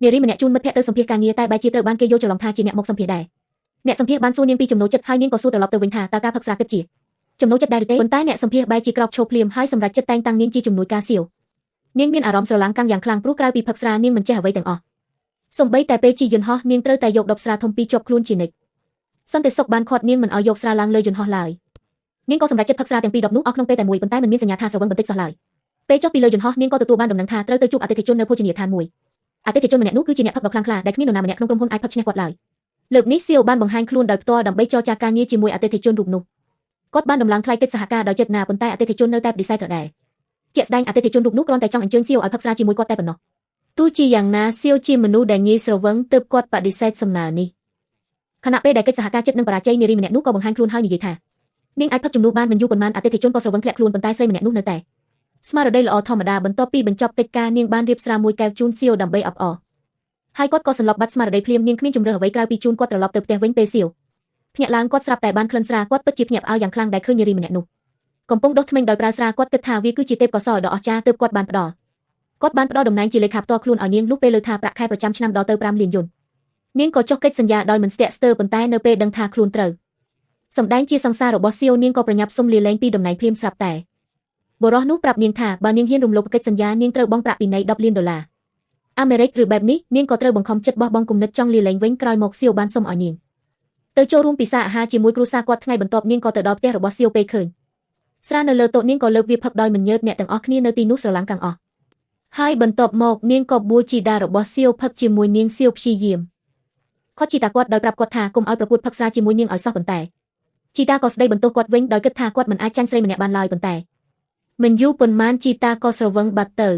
នារីម្នាក់ជួនមិត្តភក្តិទៅសម្ភាសការងារតែបែរជាត្រូវបានគេយល់ច្រឡំថាជាអ្នកមកសម្ភាសដែរអ្នកសម្ភាសបានសួរនាងពីចំណូលចិត្តហើយនាងក៏សួរត្រឡប់ទៅវិញថាតើការផឹកស្រាគិតជាចំណូលចិត្តដែរឬទេប៉ុន្តែអ្នកសម្ភាសបែរជាក្រោកឈរភ្លាមហើយសម្រេចចិត្តតែងតាំងនាងជាជំនួយការសៀវនាងមានអារម្មណ៍ស្រឡាំងកាំងយ៉ាងខ្លាំងព្រោះក្រៅពីផឹកស្រានាងមិនចេះអ្វីទាំងអស់សូម្បីតែពេលជិះយន្តហោះនាងត្រូវតែយកដបស្រាធំពីរជាប់ខ្លួនជានិច្ចសន្តិសុខបានឃាត់នាងមិនឲ្យយកស្រាឡើងលើយន្តហោះឡើយនាងក៏សម្រេចចិត្តផឹកស្រាទាំងពីរដបនោះអស់ក្នុងពេលតែមួយប៉ុន្តែមិនមានសញ្ញាថាស្រវឹងបន្តិចសោះឡើយពេលចុះពីលើយន្តហោះនាងក៏ទទួលបានដំណឹងថាត្រូវទៅជួបអតិថិជននៅភោជនីយដ្ឋានមួយអតិថិជនម្នាក់នោះគឺជាអ្នកផឹកដ៏ខ្លាំងក្លាដែលគ្មាននរណាម្នាក់ក្នុងក្រុមហ៊ុនអាចផឹកឈ្នះគាត់ឡើយលើកនេះសៀវបានបង្ហាញខ្លួនដោយផ្ទាល់ដើម្បីចរចាការងារជាមួយអតិថិជនរូបនោះគាត់បានដំឡើងថ្លៃកិច្ចសហការដោយចិត្តណាប៉ុន្តែអតិថិជននៅតែបដិសេធដដែលជាក់ស្ដែងអតិថិជនរូបនោះគ្រាន់តែចង់អញ្ជើញសៀវឲ្យផឹកស្រាជាមួយគាត់តែប៉ុណ្ណោះទោះជាយ៉ាងណាសៀវជាមនុស្សដែលងាយស្រវឹងទើបគាត់បដិសេធសំណើនេះខណៈពេលដែលកិច្ចសហការចិត្តនឹងបរាជ័យនារីម្នាក់នោះក៏បង្ហាញខ្លួនហើយនិយាយថានាងអាចផឹកជំនួសបានមិនយូរប៉ុន្មានអតិថិជនក៏ស្រវឹងធ្លាក់ខ្លួនប៉ុន្តែស្រីម្នាក់នោះនៅតែស្មារតីល្អធម្មតាបន្ទាប់ពីបញ្ចប់កិច្ចការនាងបានរៀបស្រាមួយកែវជូនសៀវដើម្បីអបអរហើយគាត់ក៏សន្លប់បាត់ស្មារតីភ្លាមនាងគ្មានជំរឿសអ្វីក្រៅពីជូនគាត់ត្រឡប់ទៅផ្ទះវិញពេលសៀវភ្ញាក់ឡើងគាត់ស្រាប់តែបានក្លិនស្រាគាត់ពិតជាភ្ញាក់ផ្អើលយ៉ាងខ្លាំងដែលឃើញនារីម្នាក់នោះកំពុងដុសធ្មេញដោយប្រើស្រាគាត់គិតថាវាគឺជាទេពកោសល្យដ៏អស្ចារ្យទើបគាត់បានផ្ដល់តំណែងជាលេខាផ្ទាល់ខ្លួនឲ្យនាងលុះពេលលើថាប្រាក់ខែប្រចាំឆ្នាំដល់ទៅ5លានយន់នាងក៏ចុះកិច្ចសន្យាដោយមិនស្ទាក់ស្ទើរប៉ុន្តែនៅពេលដឹងថាខ្លួនត្រូវសម្ដែងជាសង្សាររបស់សៀវនាងក៏ប្រញាប់សុំលាលែងពីតំណែងភ្លាមស្រាប់តែបុរសនោះប្រាប់នាងថាបើនាងហ៊ានរំលោភកិច្ចសន្យានាងត្រូវបង់ប្រាក់ពិន័យ$10 លានអាមេរិកឬបែបនេះនាងក៏ត្រូវបង្ខំចិត្តបោះបង់គំនិតចង់លាលែងវិញក្រោយមកសៀវបានសុំឲ្យនាងទៅចូលរួមពិសាអាហារជាមួយគ្រួសារគាត់ថ្ងៃបន្ទាប់នាងក៏ទៅដល់ផ្ទះរបស់សៀវពេលឃើញស្រានៅលើតុនាងក៏លើកវាផឹកដោយមិនញើតអ្នកទាំងអស់គ្នានៅទីនោះស្រឡាំងកាំងអស់ហើយបន្ទាប់មកនាងក៏បួសជីតារបស់សៀវផឹកជាមួយនាងសៀវព្យាយាមខត់ជីតាគាត់ដោយប្រាប់គាត់ថាកុំឲ្យប្រកួតផឹកស្រាជាមួយនាងឲ្យសោះប៉ុន្តែជីតាក៏ស្ដីបន្ទោសគាត់វិញដោយគិតថាគាត់មិនអាចចាញ់ស្រីម្នាក់បានឡើយប៉ុន្តែមិនយូរប៉ុន្មានជីតាក៏ស្រវឹងបាត់ទៅ